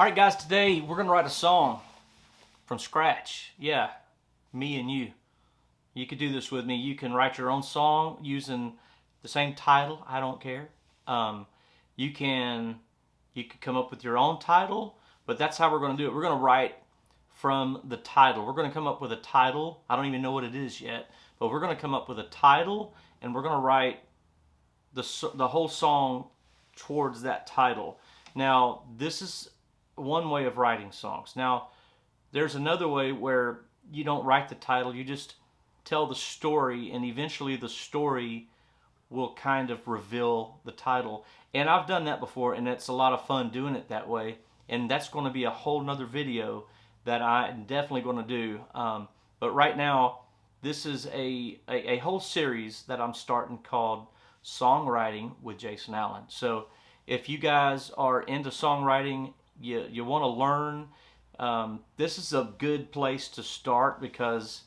All right, guys, today we're going to write a song from scratch. Yeah, me and you. You could do this with me. You can write your own song using the same title. I don't care. You can come up with your own title, but that's how we're going to do it. We're going to write from the title. We're going to come up with a title. I don't even know what it is yet, but we're going to come up with a title, and we're going to write the whole song towards that title. Now, this is one way of writing songs. Now, there's another way where you don't write the title, you just tell the story, and eventually the story will kind of reveal the title. And I've done that before, and it's a lot of fun doing it that way. And that's going to be a whole nother video that I'm definitely going to do. But right now, this is a whole series that I'm starting called Songwriting with Jason Allen. So if you guys are into songwriting, you want to learn, this is a good place to start because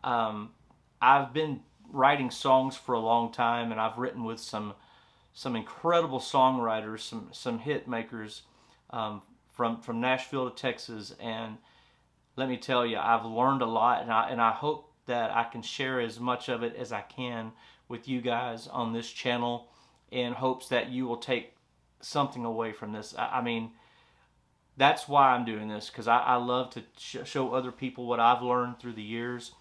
I've been writing songs for a long time, and I've written with some incredible songwriters, some hit makers from Nashville to Texas, and let me tell you, I've learned a lot, and I hope that I can share as much of it as I can with you guys on this channel, in hopes that you will take something away from this. I mean, that's why I'm doing this, because I love to show other people what I've learned through the years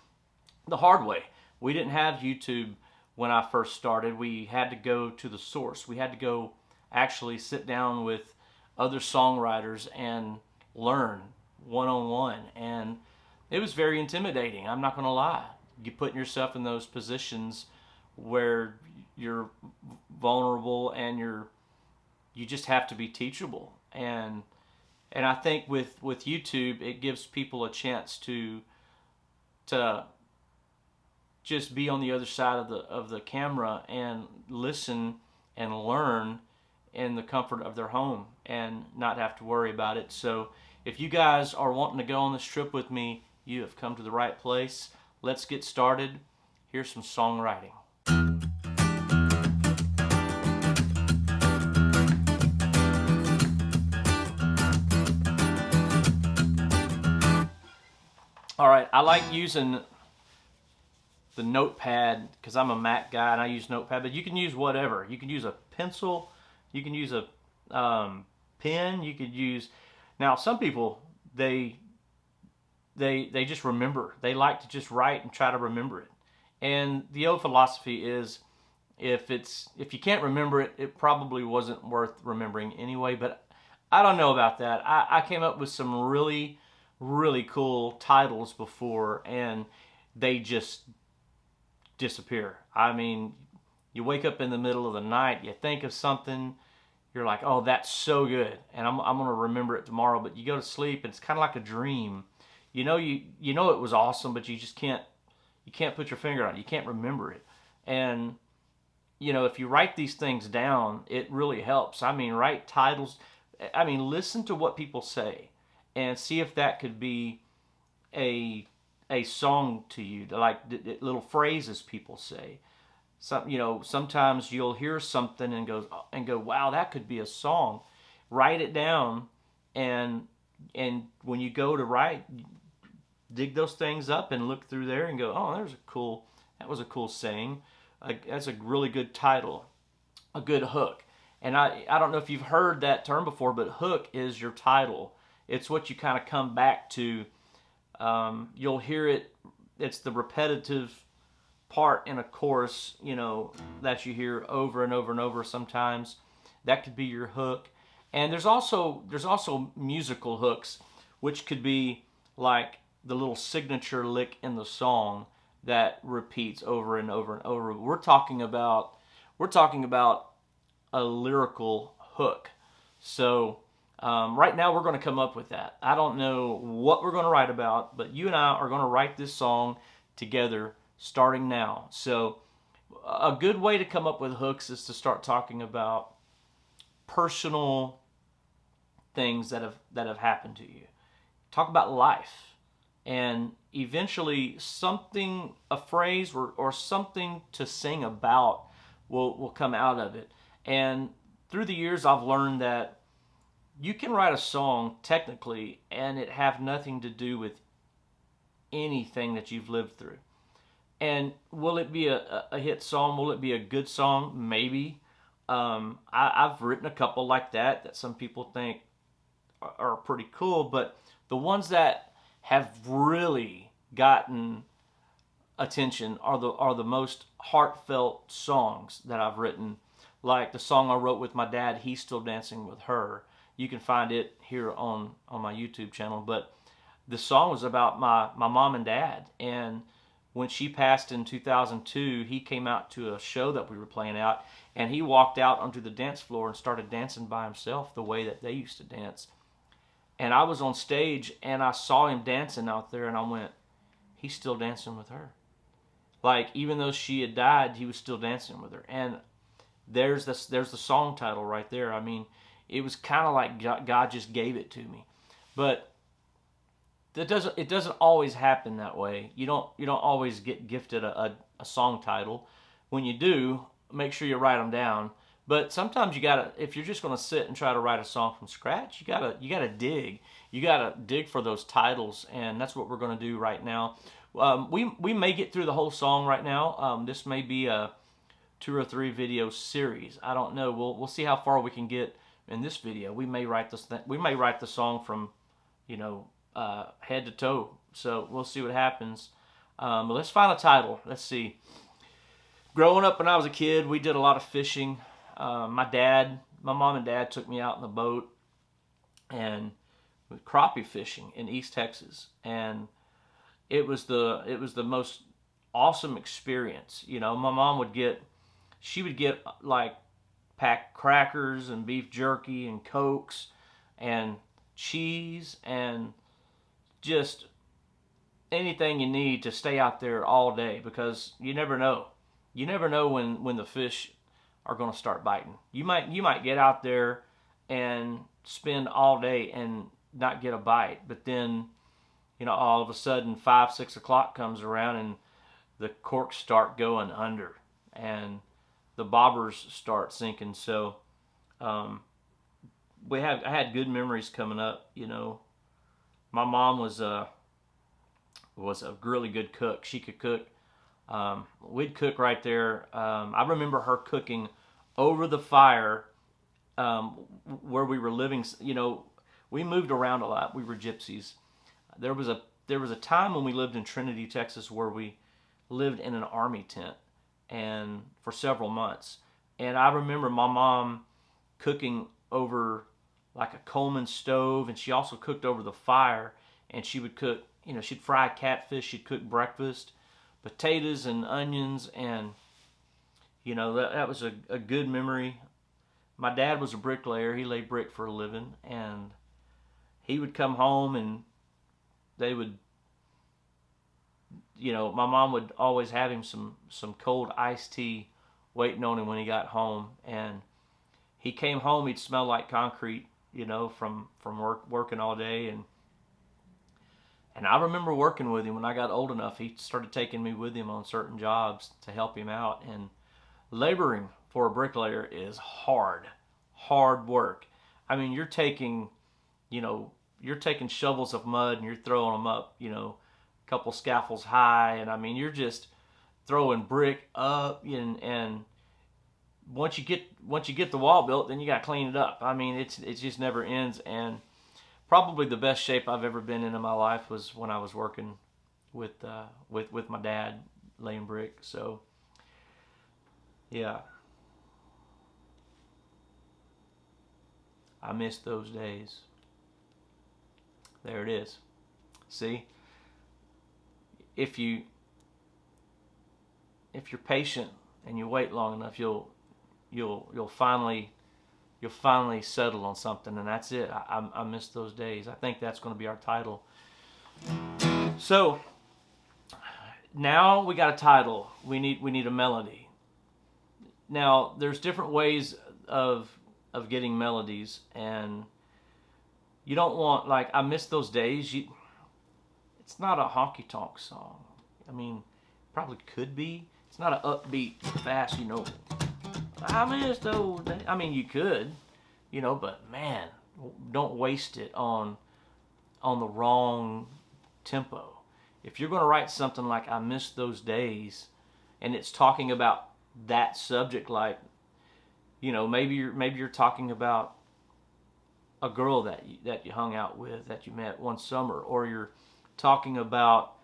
the hard way. We didn't have YouTube when I first started. We had to go to the source. We had to go actually sit down with other songwriters and learn one-on-one. And it was very intimidating, I'm not going to lie. You putting yourself in those positions where you're vulnerable and you just have to be teachable. And I think with YouTube, it gives people a chance to just be on the other side of the camera and listen and learn in the comfort of their home and not have to worry about it. So if you guys are wanting to go on this trip with me, you have come to the right place. Let's get started. Here's some songwriting. All right, I like using the notepad because I'm a Mac guy and I use notepad, but you can use whatever. You can use a pencil, you can use a pen, you could use... Now, some people, they just remember. They like to just write and try to remember it. And the old philosophy is, if you can't remember it, it probably wasn't worth remembering anyway. But I don't know about that. I came up with some really cool titles before, and they just disappear. I mean, you wake up in the middle of the night, you think of something, you're like, oh, that's so good, and I'm going to remember it tomorrow. But you go to sleep, and it's kind of like a dream. You know it was awesome, but you can't put your finger on it. You can't remember it. And if you write these things down, it really helps. I mean, write titles. I mean, listen to what people say and see if that could be a song to you, like little phrases people say. Sometimes you'll hear something and go, wow, that could be a song. Write it down, and when you go to write, dig those things up and look through there and go, oh, that was a cool saying. That's a really good title, a good hook. And I don't know if you've heard that term before, but hook is your title. It's what you kind of come back to. You'll hear it. It's the repetitive part in a chorus, that you hear over and over and over sometimes. That could be your hook. And there's also musical hooks, which could be like the little signature lick in the song that repeats over and over and over. We're talking about a lyrical hook. So right now we're going to come up with that. I don't know what we're going to write about, but you and I are going to write this song together starting now. So a good way to come up with hooks is to start talking about personal things that have happened to you. Talk about life. And eventually a phrase or something to sing about will come out of it. And through the years, I've learned that you can write a song technically and it have nothing to do with anything that you've lived through. And will it be a hit song? Will it be a good song? Maybe. I've written a couple like that some people think are pretty cool, but the ones that have really gotten attention are the most heartfelt songs that I've written. Like the song I wrote with my dad, "He's Still Dancing with Her." You can find it here on my YouTube channel. But the song was about my mom and dad, and when she passed in 2002, he came out to a show that we were playing out, and he walked out onto the dance floor and started dancing by himself the way that they used to dance. And I was on stage, and I saw him dancing out there, and I went, he's still dancing with her. Like, even though she had died, he was still dancing with her. And there's the song title right there. I mean, it was kind of like God just gave it to me. But it doesn't always happen that way. You don't always get gifted a song title. When you do, make sure you write them down. But sometimes you gotta, if you're just gonna sit and try to write a song from scratch, you gotta dig. You gotta dig for those titles, and that's what we're gonna do right now. We may get through the whole song right now. This may be a 2 or 3 video series. I don't know. We'll see how far we can get in this video. We may write the song from, head to toe. So we'll see what happens. But let's find a title. Let's see. Growing up when I was a kid, we did a lot of fishing. My mom and dad took me out in the boat and crappie fishing in East Texas, and it was the most awesome experience. My mom would get like packed crackers and beef jerky and Cokes and cheese and just anything you need to stay out there all day, because you never know. You never know when the fish are going to start biting. You might get out there and spend all day and not get a bite, but then all of a sudden 5, 6 o'clock comes around and the corks start going under and the bobbers start sinking. So I had good memories coming up. My mom was a really good cook. She could cook. We'd cook right there. I remember her cooking over the fire where we were living. We moved around a lot. We were gypsies. There was a time when we lived in Trinity, Texas, where we lived in an army tent and for several months. And I remember my mom cooking over like a Coleman stove, and she also cooked over the fire. And she would cook, she'd fry catfish, she'd cook breakfast, potatoes and onions, and that was a good memory. My dad was a bricklayer. He laid brick for a living, and he would come home and they would, my mom would always have him some cold iced tea waiting on him when he got home. And he came home, he'd smell like concrete, from working all day. And I remember working with him when I got old enough. He started taking me with him on certain jobs to help him out. And laboring for a bricklayer is hard work. I mean, you're taking shovels of mud and you're throwing them up, a couple scaffolds high. And I mean, you're just throwing brick up, and once you get the wall built, then you got to clean it up. I mean, it just never ends. And probably the best shape I've ever been in my life was when I was working with my dad laying brick. So yeah, I miss those days. There it is. See, if you're patient and you wait long enough, you'll finally settle on something, and that's it. I miss those days. I think that's going to be our title. So now we got a title. We need a melody. Now there's different ways of getting melodies, and you don't want, like, I miss those days. It's not a honky tonk song. I mean, probably could be. It's not an upbeat, fast, I miss those days. I mean, you could, but man, don't waste it on the wrong tempo. If you're going to write something like I Miss Those Days, and it's talking about that subject, like, you know, maybe you're talking about a girl that you hung out with, that you met one summer, or you're talking about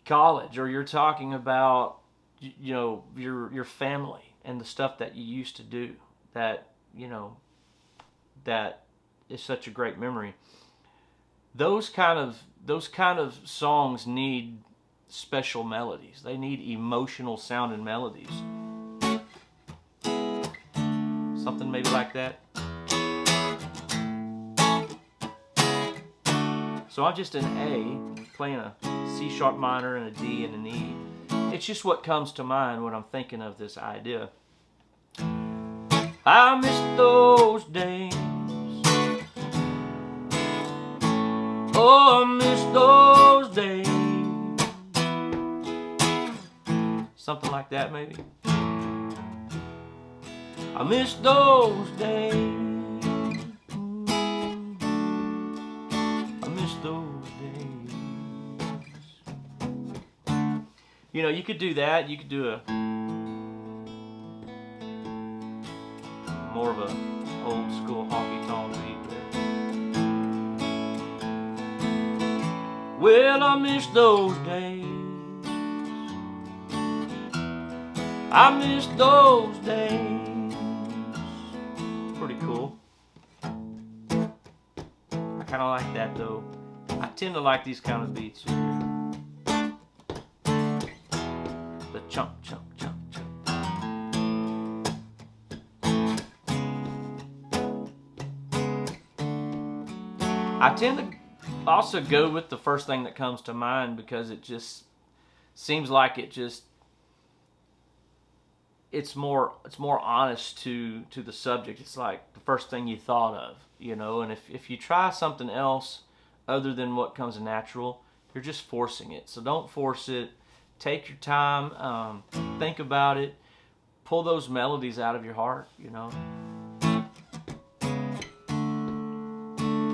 college, or you're talking about, you know, your family and the stuff that you used to do that, you know, that is such a great memory. Those kind of songs need special melodies. They need emotional sounding melodies. Something maybe like that. So I'm just an A playing a C sharp minor and a D and an E. It's just what comes to mind when I'm thinking of this idea. I miss those days. Oh, I miss those days. Something like that, maybe. I miss those days. I miss those days. You know, you could do that. You could do a more of a old school honky tonk beat there. Well, I miss those days. I miss those days. Pretty cool. I kind of like that though. I tend to like these kind of beats here. The chunk, chunk, chunk, chunk. I tend to also go with the first thing that comes to mind because it just seems like it's more honest to the subject. It's like the first thing you thought of, you know. And if you try something else other than what comes natural, you're just forcing it. So don't force it. Take your time. Think about it. Pull those melodies out of your heart, you know.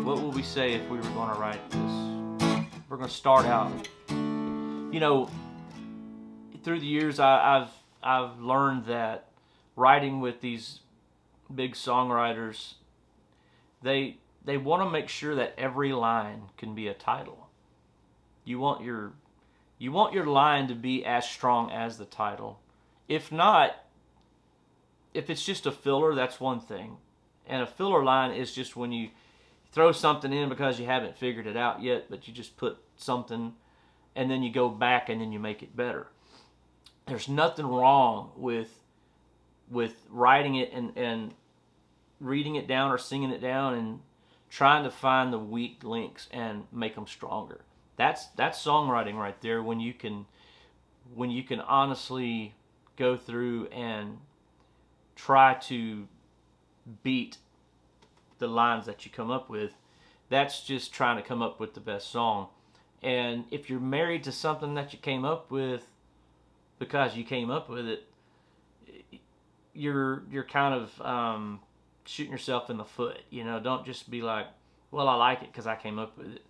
What would we say if we were going to write this? We're going to start out. You know, through the years, I've learned that writing with these big songwriters, they want to make sure that every line can be a title. You want your line to be as strong as the title. If not, if it's just a filler, that's one thing. And a filler line is just when you throw something in because you haven't figured it out yet, but you just put something and then you go back and then you make it better. There's nothing wrong with writing it and reading it down or singing it down and trying to find the weak links and make them stronger. That's songwriting right there, when you can honestly go through and try to beat the lines that you come up with. That's just trying to come up with the best song. And if you're married to something that you came up with because you came up with it, you're kind of shooting yourself in the foot. You know, don't just be like, well, I like it because I came up with it.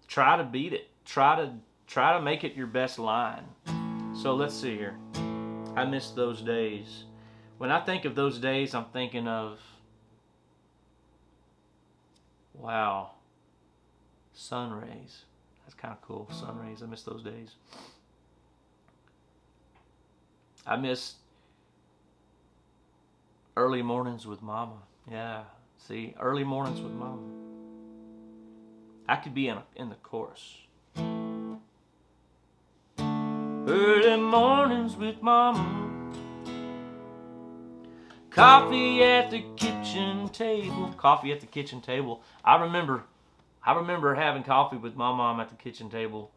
Try to beat it. Try to make it your best line. So let's see here. I miss those days. When I think of those days, I'm thinking of, wow, sun rays. That's kind of cool. Sun rays. I miss those days. I miss early mornings with Mama. Yeah, see, early mornings with Mama. I could be in the chorus. Early mornings with Mama. Coffee at the kitchen table. Coffee at the kitchen table. I remember having coffee with my mom at the kitchen table.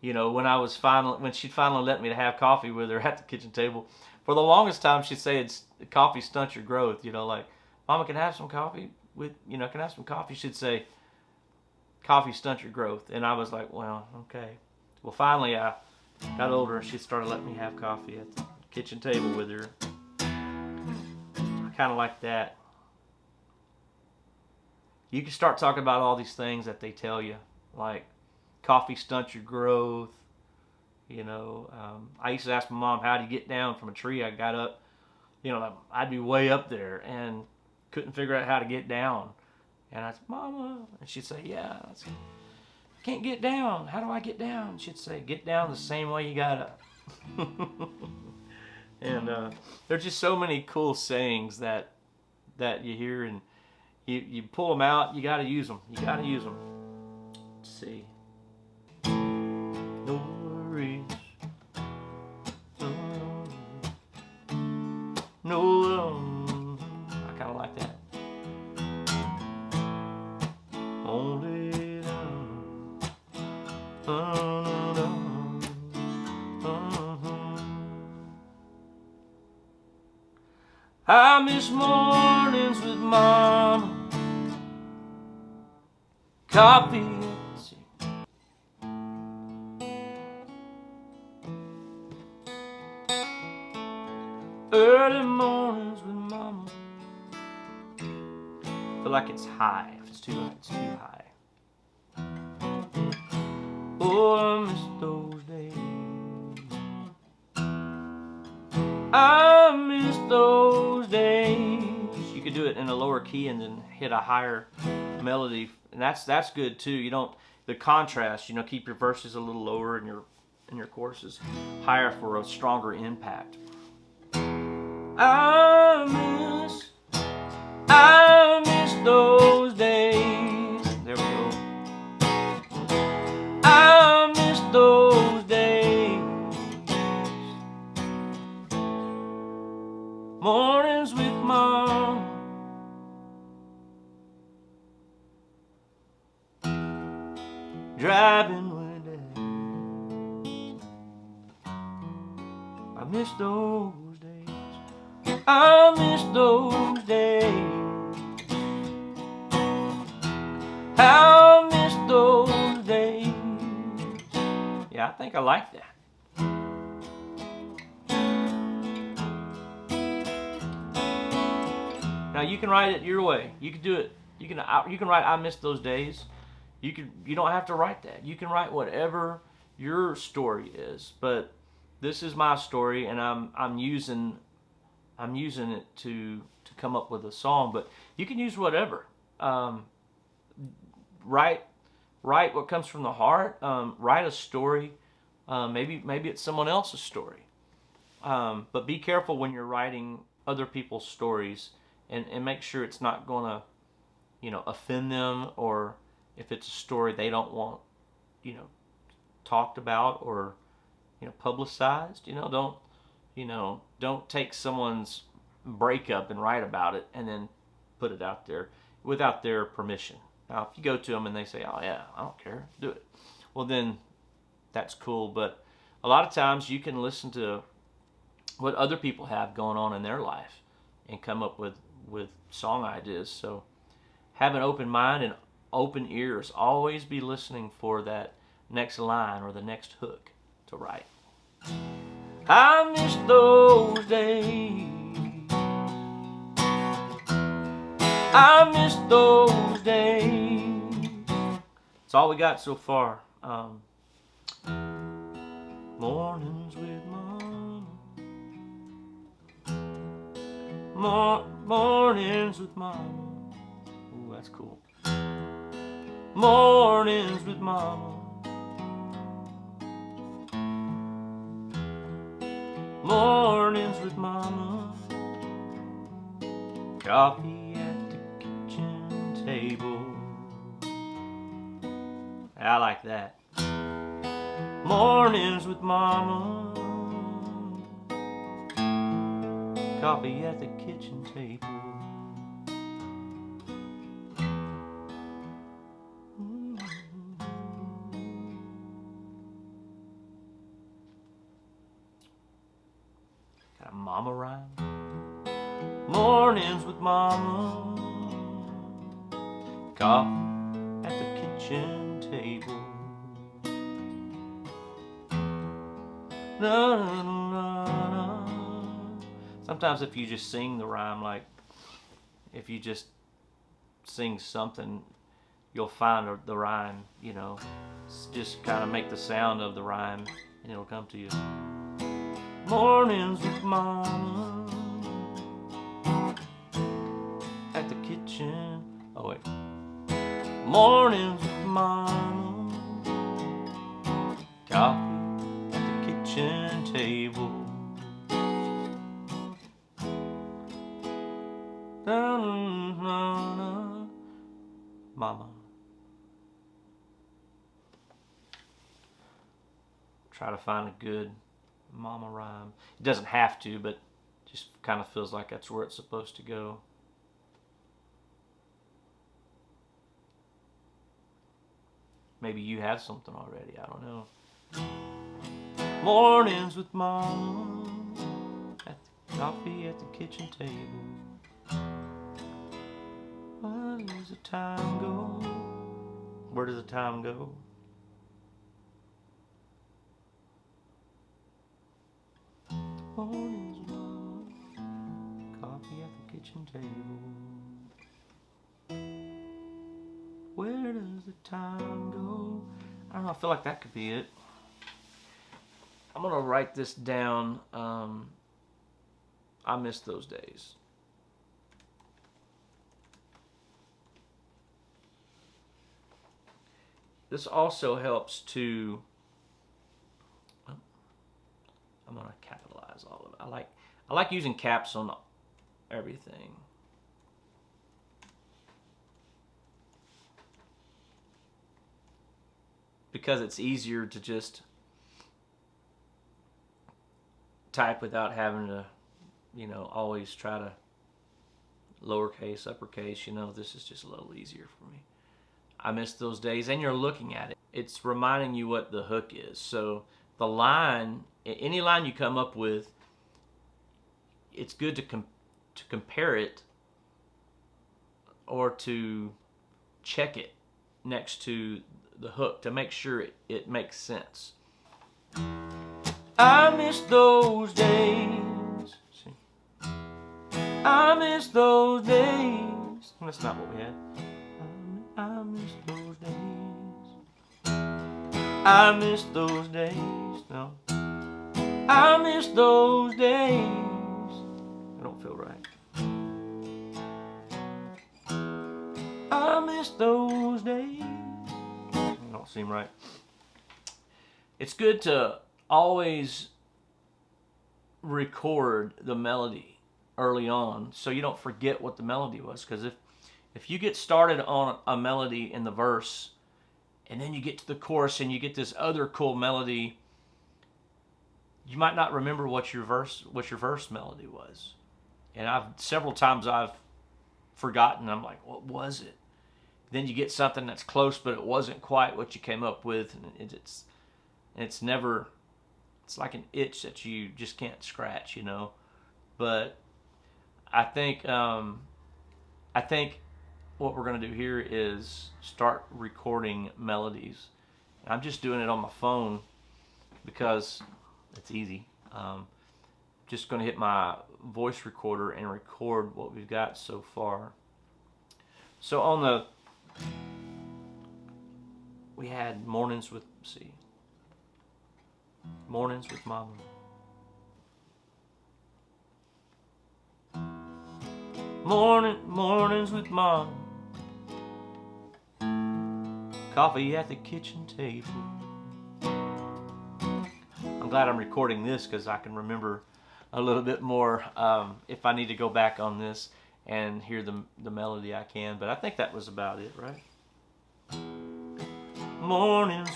You know, when she finally let me to have coffee with her at the kitchen table. For the longest time, she'd say coffee stunts your growth. You know, like, Mama, can I have some coffee can I have some coffee? She'd say, coffee stunts your growth. And I was like, well, okay. Well, finally, I got older and she started letting me have coffee at the kitchen table with her. I kind of like that. You can start talking about all these things that they tell you, like coffee stunts your growth. I used to ask my mom, how do you get down from a tree? I got up, I'd be way up there and couldn't figure out how to get down. And I'd say, Mama, and she'd say, yeah, I can't get down. How do I get down? She'd say, get down the same way you got up. And there's just so many cool sayings that you hear, and you pull them out. You got to use them. Let's see. No worries. No, I kind of like that. Only I miss mornings with Mama, coffee. Early mornings with Mama. I feel like it's high. If it's too high. Oh, I miss those days. I miss those days. You could do it in a lower key and then hit a higher melody, and that's good too. You don't the contrast. Keep your verses a little lower and your choruses higher for a stronger impact. I miss those days. There we go. I miss those days. Mornings with Mom. Driving with Dad. I miss those days. I miss those days. I miss those days. Yeah, I think I like that. Now you can write it your way. You can do it. You can write I miss those days. You don't have to write that. You can write whatever your story is. But this is my story, and I'm using it to come up with a song, but you can use whatever. Write what comes from the heart. Write a story. Maybe it's someone else's story. But be careful when you're writing other people's stories, and make sure it's not going to, offend them, or if it's a story they don't want, talked about or, publicized. Don't take someone's breakup and write about it and then put it out there without their permission. Now, if you go to them and they say, oh yeah, I don't care, do it. Well, then that's cool. But a lot of times you can listen to what other people have going on in their life and come up with song ideas. So have an open mind and open ears. Always be listening for that next line or the next hook to write. I miss those days. I miss those days. That's all we got so far. Mornings with Mama. Mornings with Mama. Ooh, that's cool. Mornings with Mama. Mornings with Mama. Coffee at the kitchen table. I like that. Mornings with Mama. Coffee at the kitchen table. Got a mama rhyme. Mornings with Mama. Coffee at the kitchen table. Na, na, na, na. Sometimes if you just sing the rhyme, like if you just sing something, you'll find the rhyme, you know. Just kind of make the sound of the rhyme and it'll come to you. Mornings with Mama at the kitchen. Oh wait. Mornings with Mama, coffee at the kitchen table. Mama. Try to find a good mama rhyme. It doesn't have to, but just kind of feels like that's where it's supposed to go. Maybe you have something already, I don't know. Mornings with Mama, at the coffee at the kitchen table. Where does the time go? Where does the time go? Mornings with Mama, coffee at the kitchen table. Where does the time go? I don't know, I feel like that could be it. I'm gonna write this down. I miss those days. This also helps to, I'm gonna capitalize all of it. I like using caps on everything. Because it's easier to just type without having to, you know, always try to lowercase, uppercase, you know, this is just a little easier for me. I miss those days, and you're looking at it. It's reminding you what the hook is. So the line, any line you come up with, it's good to compare it or to check it next to the hook to make sure it makes sense. I miss those days. See? I miss those days. That's not what we had. I miss those days. I miss those days. No. I miss those days. I don't feel right. I miss those days. Don't seem right. It's good to always record the melody early on so you don't forget what the melody was, because if you get started on a melody in the verse and then you get to the chorus and you get this other cool melody, you might not remember what your verse melody was. And several times I've forgotten. I'm like, what was it? Then you get something that's close, but it wasn't quite what you came up with, and it's like an itch that you just can't scratch, you know. But I think what we're gonna do here is start recording melodies. I'm just doing it on my phone because it's easy. Just gonna hit my voice recorder and record what we've got so far. So on the we had Mornings with Mornings with Mama. Mornings with Mama. Coffee at the kitchen table. I'm glad I'm recording this because I can remember a little bit more. If I need to go back on this and hear the melody, I can. But I think that was about it, right? Mornings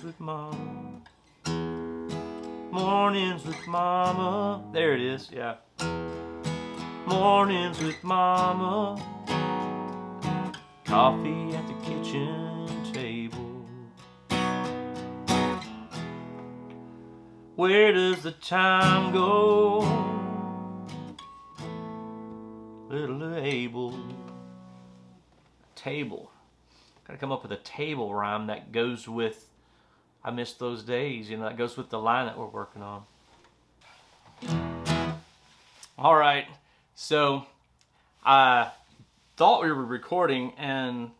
with Mama. Mornings with Mama. There it is, yeah. Mornings with Mama. Coffee at the kitchen table. Where does the time go? Little Abel. Table. Gotta come up with a table rhyme that goes with I miss those days, you know, that goes with the line that we're working on. All right, so I thought we were recording and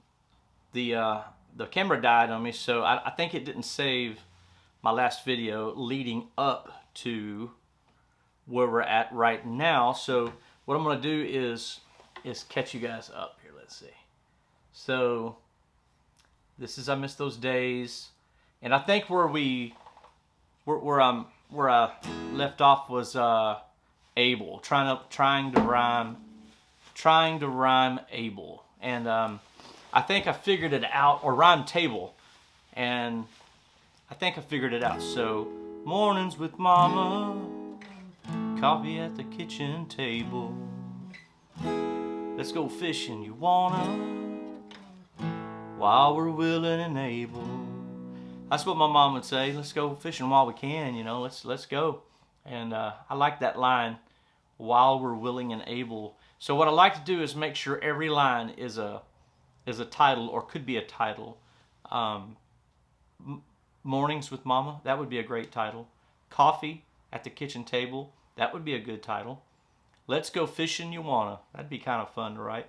the camera died on me, so I think it didn't save my last video leading up to where we're at right now. So what I'm going to do is catch you guys up here. Let's see. So this is I Miss Those Days, and I think where I left off was able, trying to rhyme able, and I think I figured it out, or rhyme table, and I think I figured it out. So mornings with mama, coffee at the kitchen table. Let's go fishing, you wanna? While we're willing and able. That's what my mom would say. Let's go fishing while we can, you know. Let's go. And I like that line, while we're willing and able. So what I like to do is make sure every line is a title, or could be a title. Mornings with Mama, that would be a great title. Coffee at the kitchen table, that would be a good title. Let's go fishing, you wanna? That'd be kind of fun to write.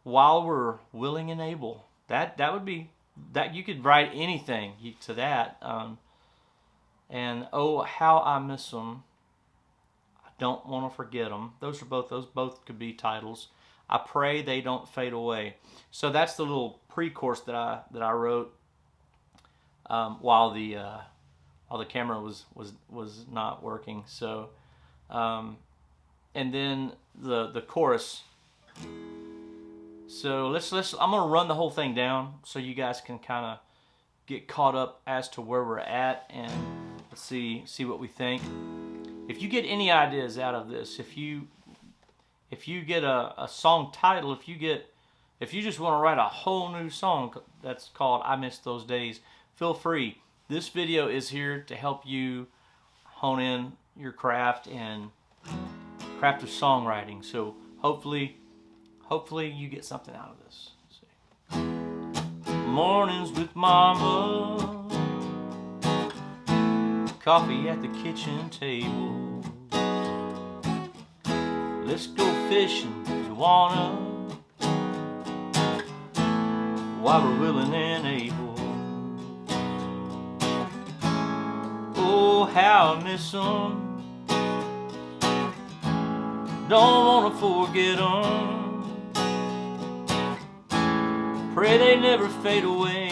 While we're willing and able, that would be, that you could write anything to that. And oh, how I miss them. I don't want to forget them. Those both could be titles. I pray they don't fade away. So that's the little pre-chorus that I wrote while the camera was not working. So and then the chorus. So I'm gonna run the whole thing down so you guys can kind of get caught up as to where we're at, and let's see what we think. If you get any ideas out of this, if you get a song title, if you just want to write a whole new song that's called I Miss Those Days, feel free. This video is here to help you hone in your craft and craft of songwriting. So hopefully you get something out of this. Let's see. Mornings with mama, coffee at the kitchen table. Let's go fishing, you wanna? While we're willing and able. Oh, how I miss them. Don't wanna forget them. Pray they never fade away.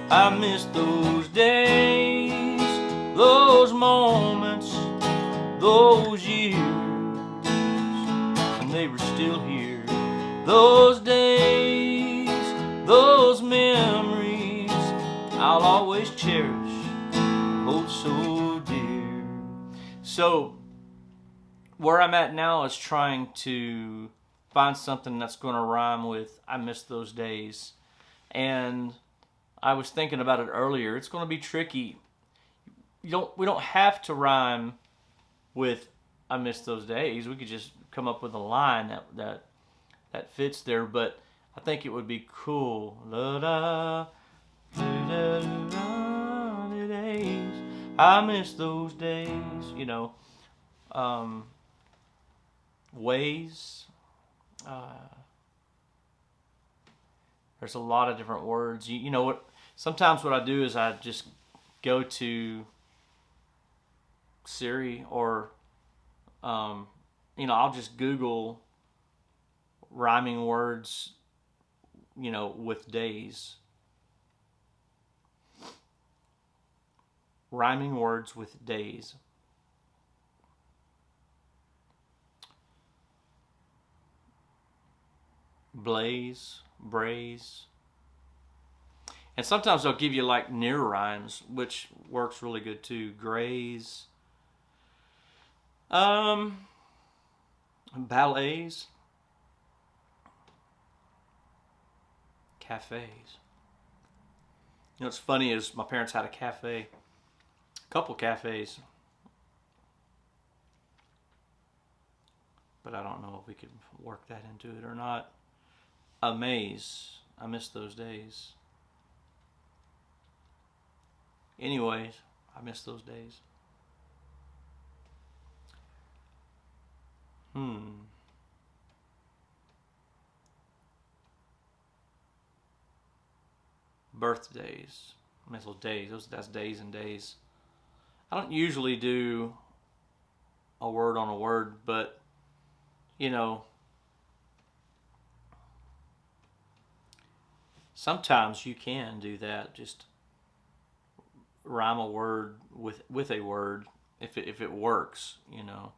I miss those days, those moments, those years, and they were still here. Those days, those memories, I'll always cherish, hold so dear. So where I'm at now is trying to find something that's going to rhyme with I Miss Those Days. And I was thinking about it earlier. It's going to be tricky. We don't have to rhyme with I Miss Those Days. We could just come up with a line that fits there, but I think it would be cool. I miss those days, you know. Ways. There's a lot of different words. You know what? Sometimes what I do is I just go to Siri, or I'll just Google rhyming words, with days. Rhyming words with days. Blaze, braze. And sometimes they'll give you like near rhymes, which works really good too. Graze. Ballets. Cafes. What's funny is my parents had a cafe. A couple cafes. But I don't know if we could work that into it or not. Amaze. I miss those days. Anyways, I miss those days. birthdays. I miss those days. That's days and days. I don't usually do a word on a word, but you know, sometimes you can do that. Just rhyme a word with a word if it works. You know,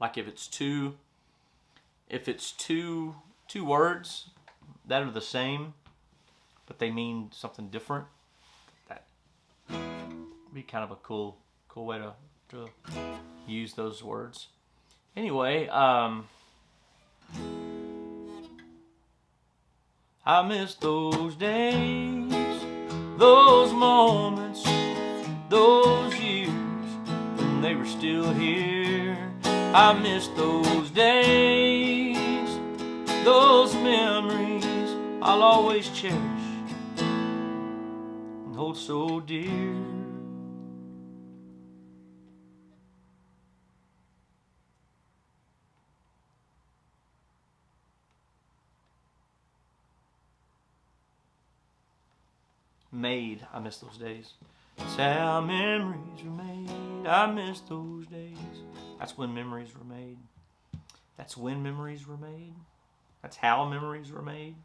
like if it's two words that are the same, but they mean something different. That would be kind of a cool way to use those words. Anyway, I miss those days, those moments, those years when they were still here. I miss those days, those memories I'll always cherish and hold so dear. Made, I miss those days. That's how memories were made. I miss those days. That's when memories were made. That's when memories were made. That's how memories were made.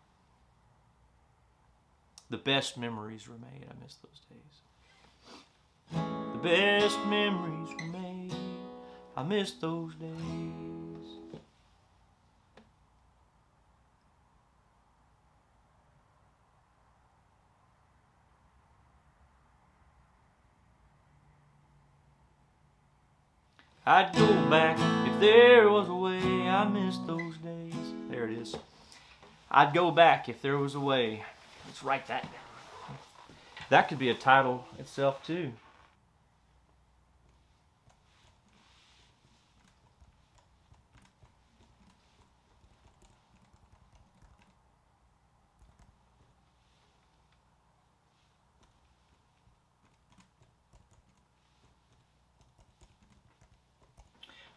The best memories were made. I miss those days. The best memories were made. I miss those days. I'd go back if there was a way. I miss those days. There it is. I'd go back if there was a way. Let's write that down. That could be a title itself too.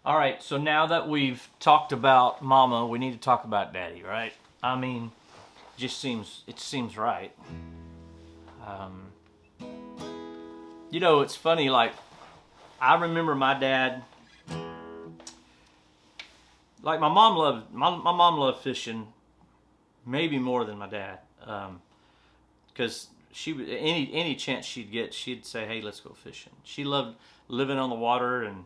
All right, so now that we've talked about Mama, we need to talk about Daddy, right? I mean, it seems right. You know, it's funny. Like, I remember my dad. Like my mom loved fishing, maybe more than my dad, because she would any chance she'd get, she'd say, "Hey, let's go fishing." She loved living on the water, and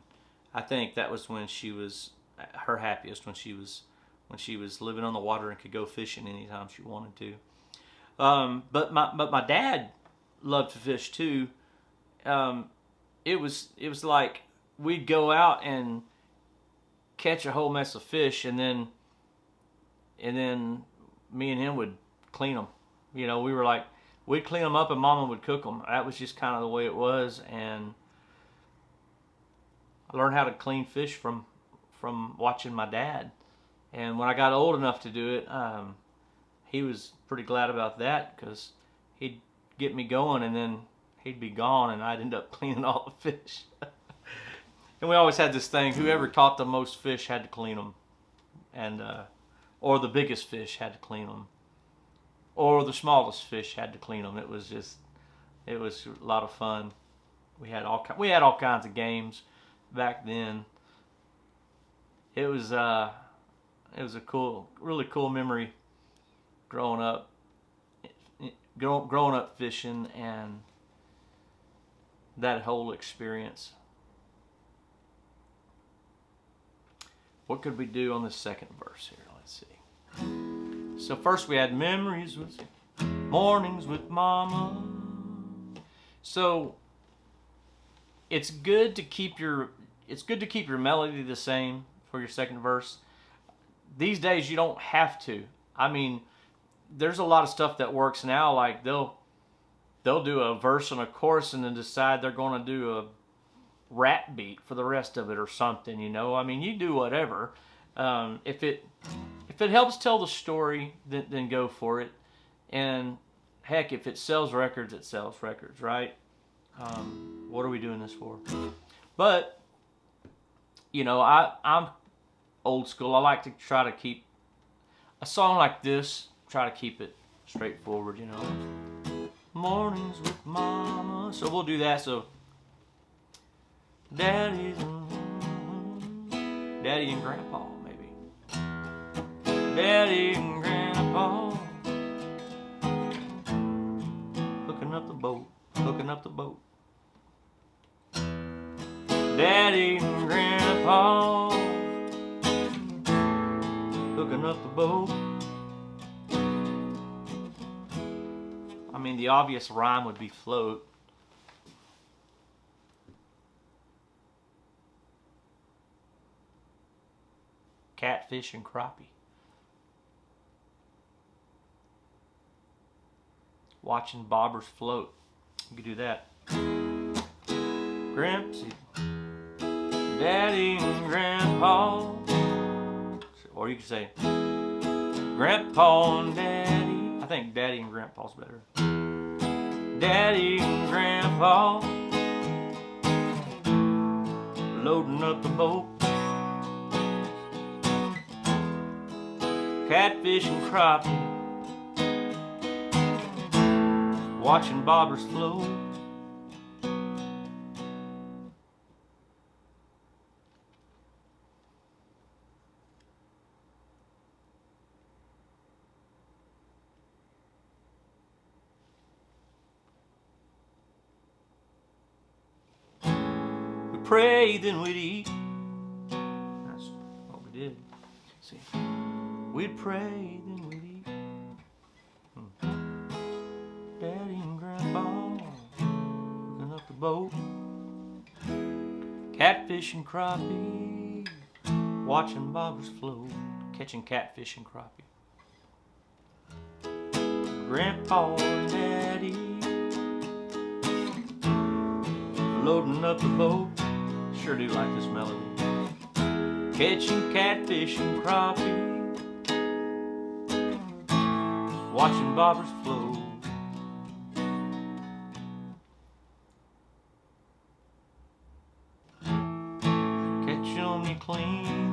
I think that was when she was her happiest, when she was living on the water and could go fishing anytime she wanted to. But my dad loved to fish too. It was like we'd go out and catch a whole mess of fish, and then me and him would clean them. You know, we'd clean them up and Mama would cook them. That was just kind of the way it was, and I learned how to clean fish from watching my dad. And when I got old enough to do it, he was pretty glad about that, because he'd get me going and then he'd be gone and I'd end up cleaning all the fish. And we always had this thing: whoever caught the most fish had to clean them, and or the biggest fish had to clean them, or the smallest fish had to clean them. It was a lot of fun. We had all kinds of games back then. It was a really cool memory growing up fishing, and that whole experience. What could we do on the second verse here? Let's see. So first we had memories with mornings with Mama. So it's good to keep your melody the same for your second verse. These days you don't have to. I mean, there's a lot of stuff that works now. Like they'll do a verse and a chorus and then decide they're going to do a rap beat for the rest of it or something. You know, I mean, you do whatever. If it helps tell the story, then go for it. And heck, if it sells records, it sells records, right? What are we doing this for? But you know, I'm old school. I like to try to keep a song like this. Try to keep it straightforward, you know. Mornings with Mama. So we'll do that. So Daddy and Grandpa, maybe. Daddy and Grandpa hooking up the boat, hooking up the boat. Daddy and Grandpa hooking up the boat. I mean, the obvious rhyme would be float. Catfish and crappie. Watching bobbers float. You could do that. Gramps, Daddy and Grandpa. Or you could say Grandpa and Daddy. I think Daddy and Grandpa's better. Daddy and Grandpa loading up the boat. Catfish and crappie, watching bobbers float. We pray, then we'd eat. That's what we did. See. We'd pray, then we'd eat. Daddy and Grandpa hooking up the boat. Catfish and crappie, watching bobbers float. Catching catfish and crappie. Grandpa and Daddy loading up the boat. Sure do like this melody. Catching catfish and crappie, watching bobbers float. Catch 'em, you clean 'em.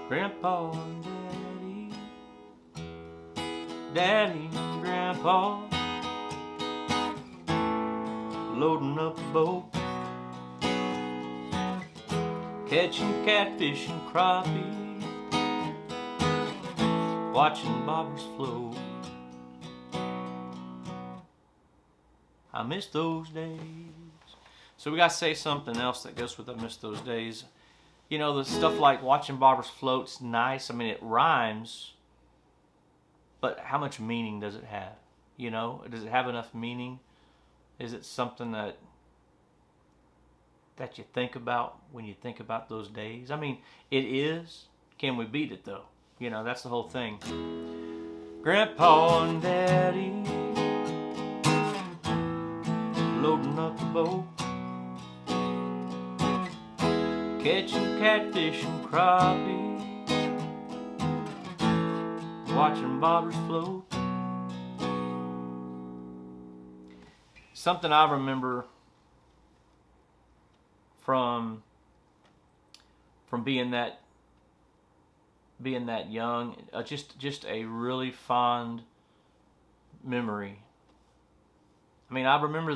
Grandpa and Daddy and Grandpa loading up the boat. Catching catfish and crappie, watching bobbers float. I miss those days. So we gotta say something else that goes with I miss those days. You know, the stuff like watching bobbers float's nice. I mean, it rhymes, but how much meaning does it have? You know, does it have enough meaning? Is it something that you think about when you think about those days? I mean, it is. Can we beat it though? You know, that's the whole thing. Grandpa and Daddy loading up the boat. Catching catfish and crappie, watching bobbers float. Something I remember from being that young, just a really fond memory. I mean, I remember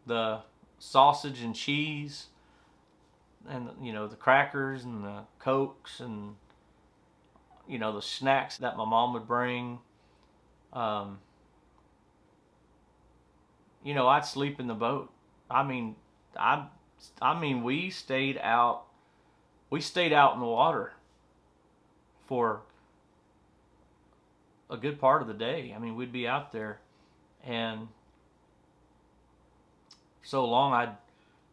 the sausage and cheese, and you know, the crackers and the Cokes, and you know, the snacks that my mom would bring. You know, I'd sleep in the boat. I mean, we stayed out in the water for a good part of the day. I mean, we'd be out there, and so long I'd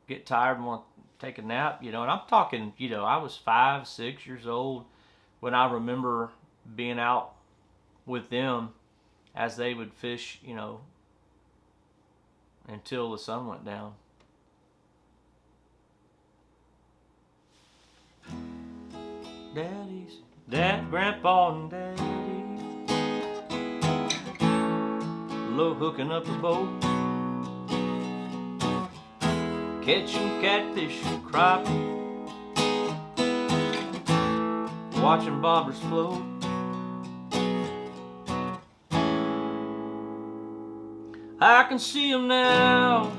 get tired and want to take a nap, you know. And I'm talking, you know, I was 5, 6 years old when I remember being out with them as they would fish, you know, until the sun went down. Grandpa and Daddy hooking up the boat. catching catfish and crappie, watching bobbers float. I can see 'em now,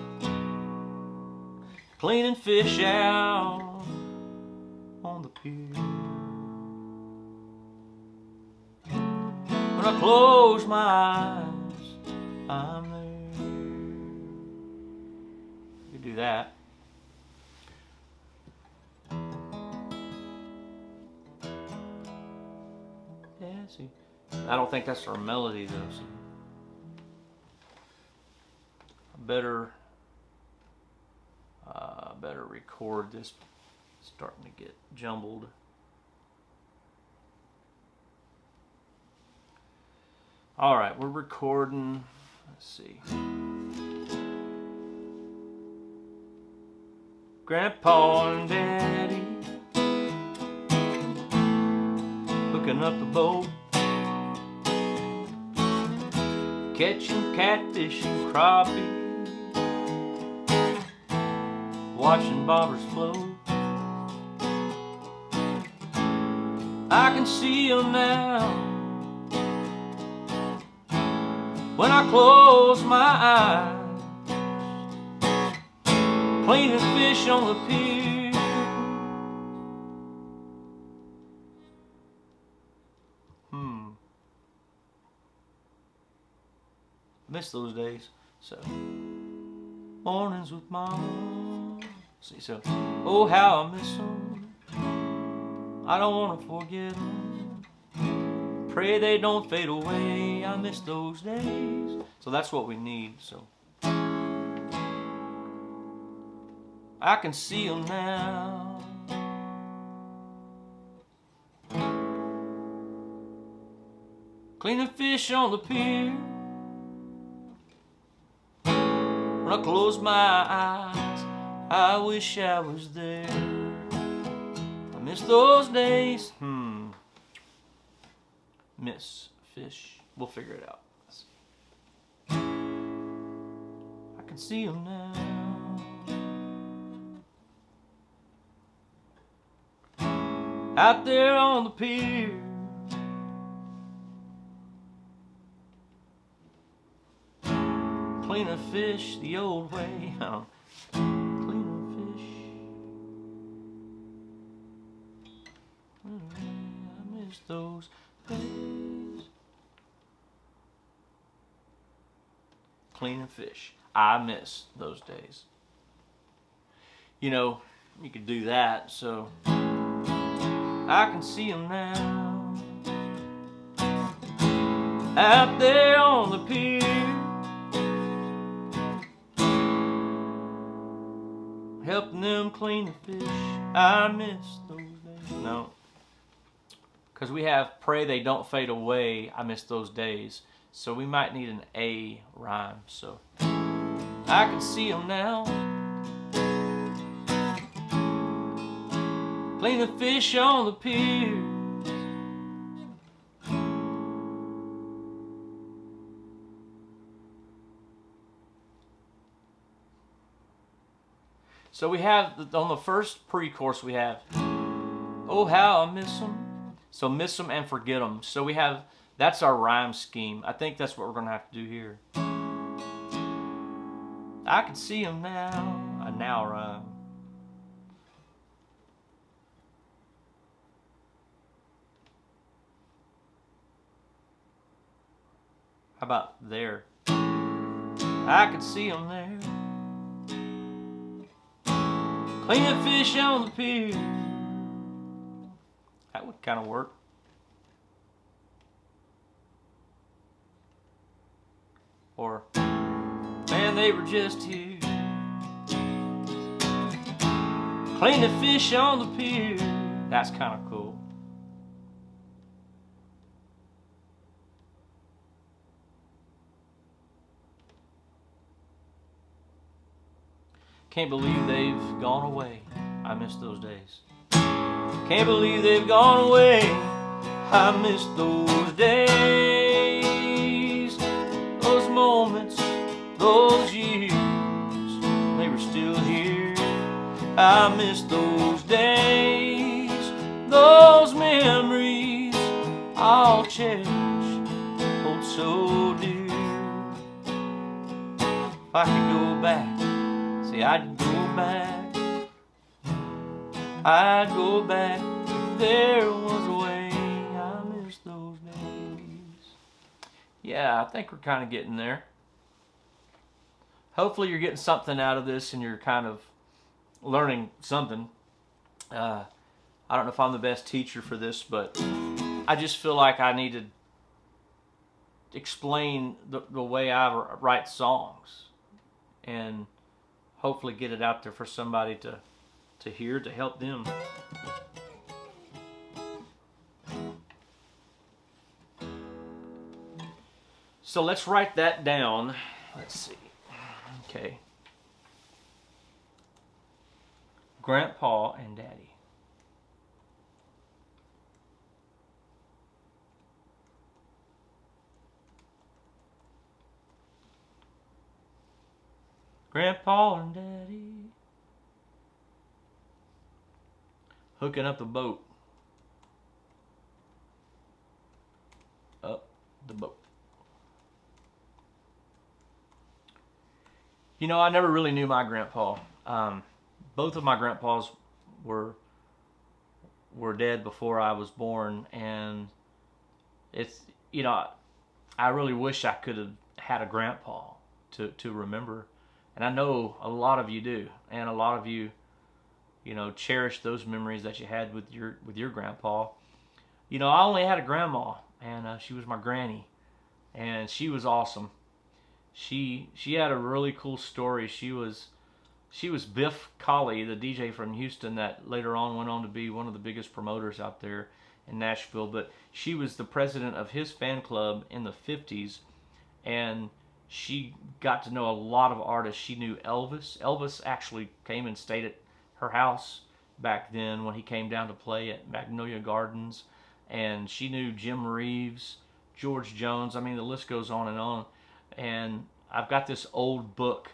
cleaning fish out on the pier. When I close my eyes, I'm there. You can do that. Yeah, see, I don't think that's our melody though. So I better record this. It's starting to get jumbled. All right, we're recording. Let's see. Grandpa and Daddy hooking up the boat, catching catfish and crappie, watching bobbers float. I can see 'em now when I close my eyes, cleaning fish on the pier. Miss those days. So mornings with Mom. See, so oh how I miss them. I don't want to forget them. Pray they don't fade away. I miss those days. So that's what we need. So I can see them now. Cleaning fish on the pier. When I close my eyes, I wish I was there. I miss those days. Miss fish. We'll figure it out. I can see them now. Out there on the pier. Cleaning fish the old way. Cleaning fish. I miss those days. Cleaning fish. I miss those days. You know, you could do that, so I can see them now. Out there on the pier. Helping them clean the fish. I miss those days. No. Because we have pray they don't fade away. I miss those days. So we might need an A rhyme. So I can see them now. Clean the fish on the pier. So we have, on the first pre-chorus we have, oh how I miss them. So miss them and forget them. So we have, that's our rhyme scheme. I think that's what we're going to have to do here. I can see them now. A now rhyme. How about there? I can see them there. Cleaning fish on the pier. That would kind of work. Or, man, they were just here. Cleaning fish on the pier. That's kind of cool. Can't believe they've gone away. I miss those days. Can't believe they've gone away. I miss those days. Those moments, those years. They were still here. miss those days, those memories I'll cherish, hold so dear. If I could go back, say I'd go back. I'd go back if there was a way. I miss those days. Yeah, I think we're kind of getting there. Hopefully you're getting something out of this and you're kind of learning something. I don't know if I'm the best teacher for this, but I just feel like I need to explain the way I write songs and hopefully get it out there for somebody to hear, to help them. So let's write that down. Let's see. Okay. Grandpa and Daddy. Grandpa and Daddy hooking up the boat. Up the boat. You know, I never really knew my grandpa. Both of my grandpas were dead before I was born, and it's, you know, I really wish I could have had a grandpa to remember, and I know a lot of you do, and a lot of you, you know, cherish those memories that you had with your grandpa. You know, I only had a grandma, and she was my granny, and she was awesome. She had a really cool story. She was Biff Colley, the DJ from Houston that later on went on to be one of the biggest promoters out there in Nashville. But she was the president of his fan club in the 50s, and she got to know a lot of artists. She knew Elvis. Elvis actually came and stayed at her house back then when he came down to play at Magnolia Gardens. And she knew Jim Reeves, George Jones. I mean, the list goes on and on. And I've got this old book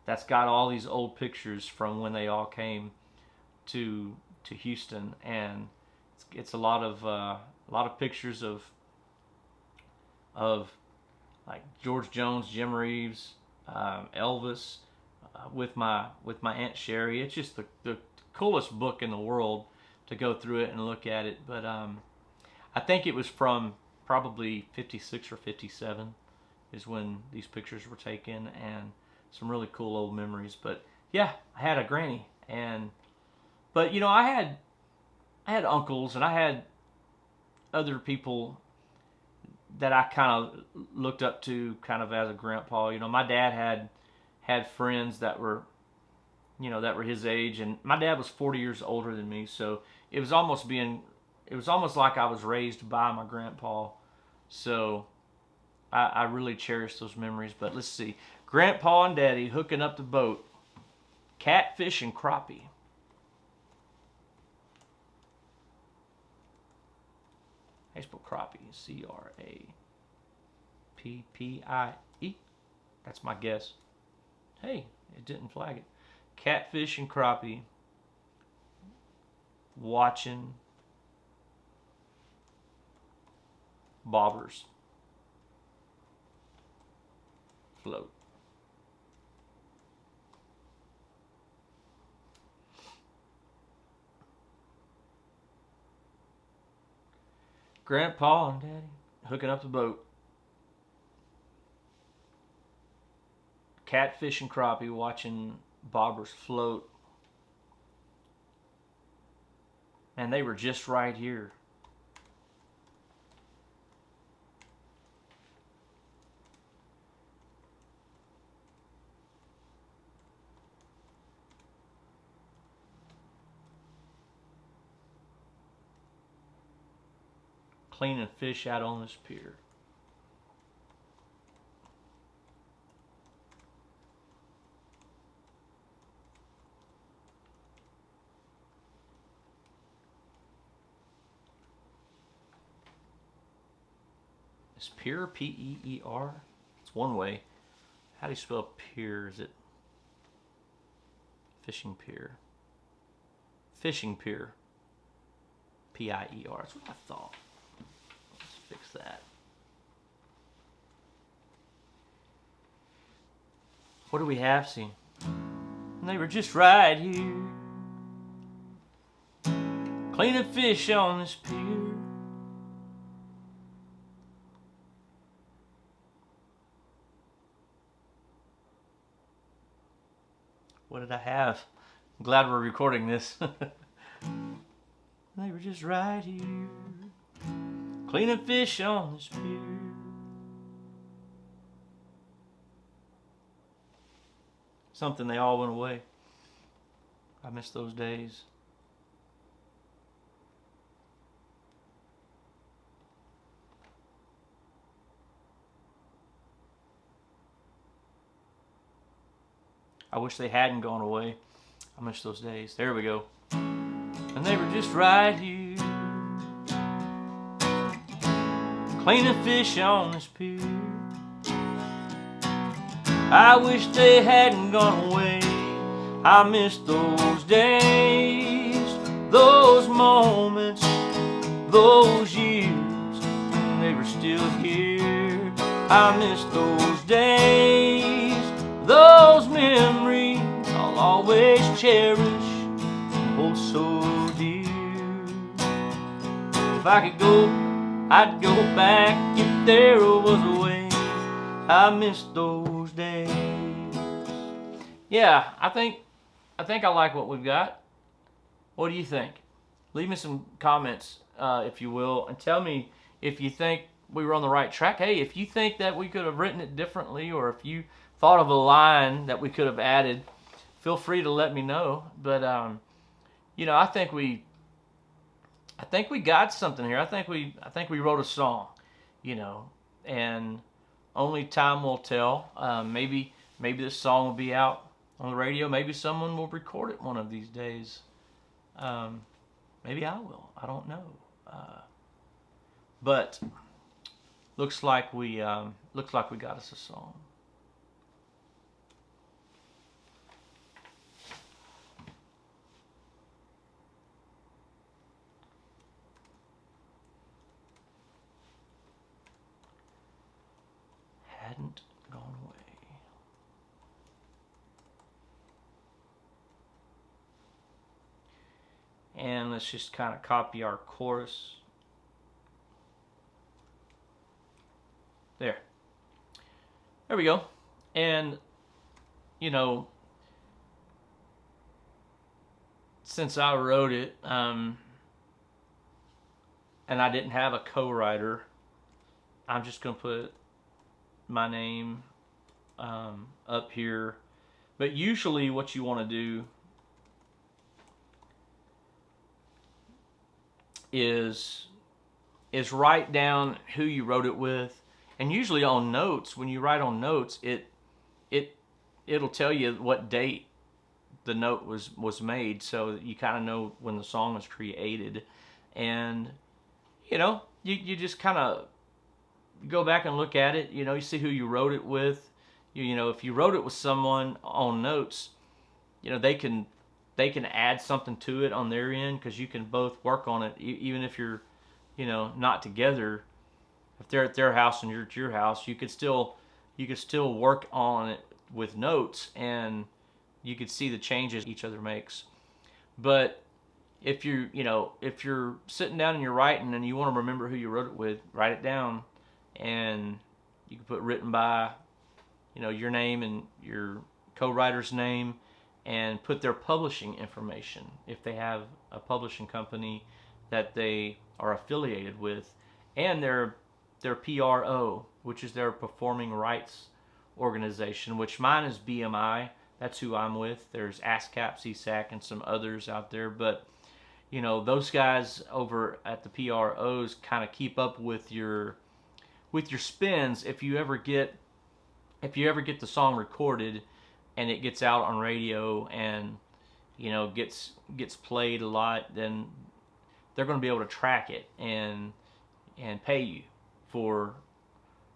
that's got all these old pictures from when they all came to Houston, and it's a lot of pictures of like George Jones, Jim Reeves, Elvis, with my Aunt Sherry. It's just the coolest book in the world to go through it and look at it. But I think it was from probably 56 or 57 is when these pictures were taken, and some really cool old memories. But yeah, I had a granny, but you know, I had uncles, and I had other people that I kind of looked up to kind of as a grandpa. You know, my dad had friends that were, you know, that were his age, and my dad was 40 years older than me, so it was almost like I was raised by my grandpa. So I really cherish those memories. But let's see. Grandpa and Daddy hooking up the boat. Catfish and crappie. I spell crappie. C-R-A-P-P-I-E. That's my guess. Hey, it didn't flag it. Catfish and crappie. Watching bobbers float. Grandpa and Daddy hooking up the boat. Catfish and crappie watching bobbers float. And they were just right here. Cleaning fish out on this pier. Is pier P-E-E-R? It's one way. How do you spell pier? Is it fishing pier? Fishing pier. P-I-E-R. That's what I thought. Let's fix that. What do we have? See, they were just right here, cleaning fish on this pier. What did I have? I'm glad we're recording this. They were just right here, cleaning fish on this pier. Something they all went away. I miss those days. I wish they hadn't gone away. I miss those days. There we go. And they were just right here, cleaning fish on this pier. I wish they hadn't gone away. I miss those days, those moments, those years, and they were still here. I miss those days, those memories I'll always cherish, oh so dear. If I could go, I'd go back if there was a way. I miss those days. Yeah, I think I like what we've got. What do you think? Leave me some comments, if you will, and tell me if you think we were on the right track. Hey, if you think that we could have written it differently, or if you thought of a line that we could have added, feel free to let me know. But you know, I think we got something here. I think we wrote a song, you know, and only time will tell. Maybe this song will be out on the radio. Maybe someone will record it one of these days. Maybe I will. I don't know. But looks like we got us a song. Hadn't gone away. And let's just kind of copy our chorus. There we go. And you know, since I wrote it, and I didn't have a co-writer, I'm just gonna put my name up here. But usually what you want to do is write down who you wrote it with. And usually on notes, when you write on notes, it'll tell you what date the note was made, so that you kind of know when the song was created. And you know, you just kind of go back and look at it. You know, you see who you wrote it with. You know, if you wrote it with someone on notes, you know, they can add something to it on their end, because you can both work on it, even if you're, you know, not together. If they're at their house and you're at your house, you could still work on it with notes, and you could see the changes each other makes. But if you're sitting down and you're writing and you want to remember who you wrote it with, write it down, and you can put written by, you know, your name and your co-writer's name, and put their publishing information if they have a publishing company that they are affiliated with, and their PRO, which is their Performing Rights Organization, which mine is BMI. That's who I'm with. There's ASCAP, CSAC, and some others out there. But, you know, those guys over at the PROs kind of keep up with your spins. If you ever get the song recorded and it gets out on radio and, you know, gets played a lot, then they're going to be able to track it and pay you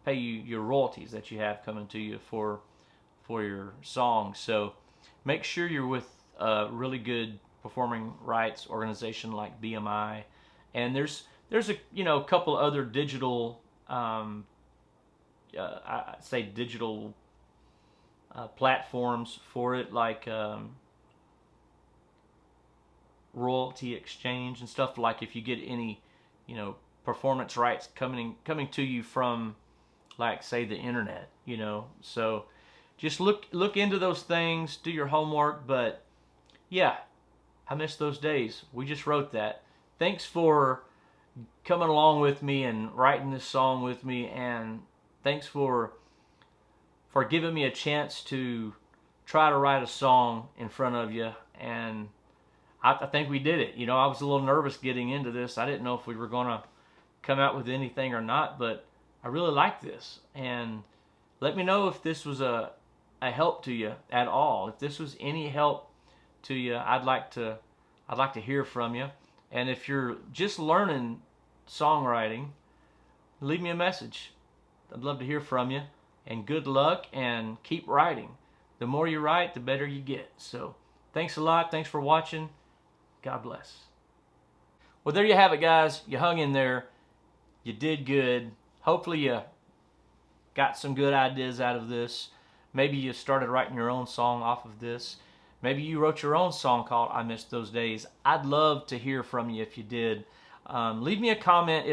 your royalties that you have coming to you for your song. So make sure you're with a really good performing rights organization like BMI, and there's a couple other digital I say digital platforms for it, like royalty exchange and stuff. Like if you get any performance rights coming to you from, like, say, the internet, so just look into those things, do your homework. But yeah, I miss those days. We just wrote that. Thanks for coming along with me and writing this song with me, and thanks for giving me a chance to try to write a song in front of you. And I think we did it. I was a little nervous getting into this. I didn't know if we were going to come out with anything or not, but I really like this. And let me know if this was a help to you at all. If this was any help to you, I'd like to hear from you. And if you're just learning songwriting, leave me a message. I'd love to hear from you. And good luck, and keep writing. The more you write, the better you get. So thanks a lot. Thanks for watching. God bless. Well, there you have it, guys. You hung in there. You did good. Hopefully you got some good ideas out of this. Maybe you started writing your own song off of this. Maybe you wrote your own song called I Miss Those Days. I'd love to hear from you if you did. Leave me a comment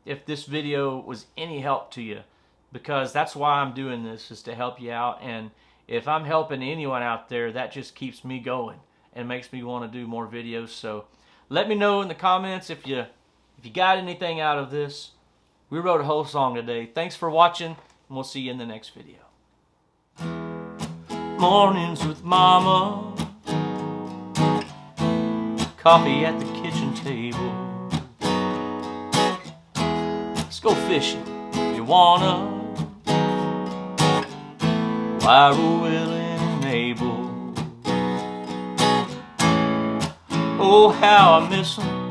if this video was any help to you, because that's why I'm doing this, is to help you out. And if I'm helping anyone out there, that just keeps me going and makes me want to do more videos. So let me know in the comments if you got anything out of this. We wrote a whole song today. Thanks for watching, and we'll see you in the next video. Mornings with Mama, coffee at the kitchen table. Let's go fishing if you wanna. Why we're willing and able. Oh, how I miss them.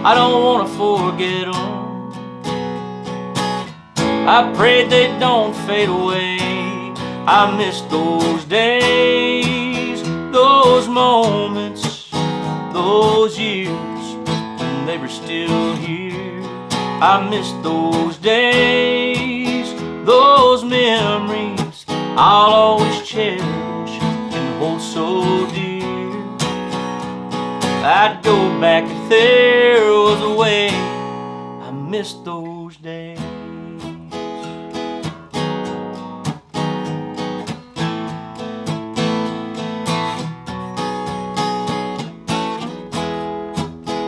I don't want to forget them. I pray they don't fade away. I miss those days, those moments, those years when they were still here. I miss those days, those memories I'll always cherish and hold so dear. I'd go back if there was a way. I miss those days.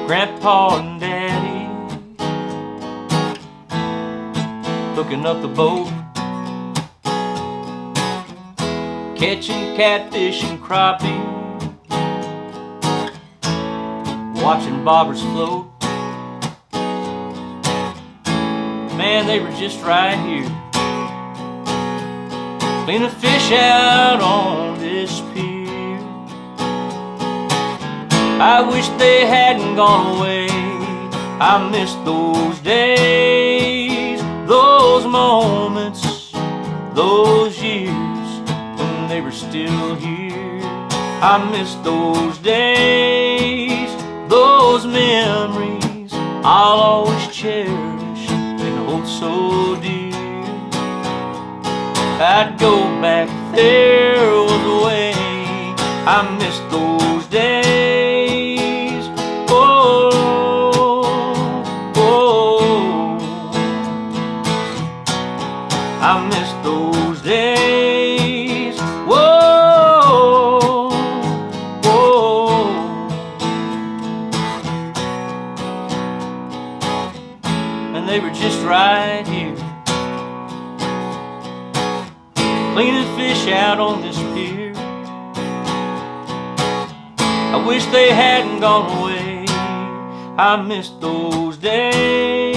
Grandpa and Daddy hooking up the boat, catching catfish and crappie, watching bobbers float. Man, they were just right here, cleaning fish out on this pier. I wish they hadn't gone away. I miss those days, those moments, those years when they were still here. I miss those days, those memories I'll always cherish and hold so dear. I'd go back if there was a way. I miss those days. I miss those days. Whoa, whoa. And they were just right here, cleaning fish out on this pier. I wish they hadn't gone away. I miss those days.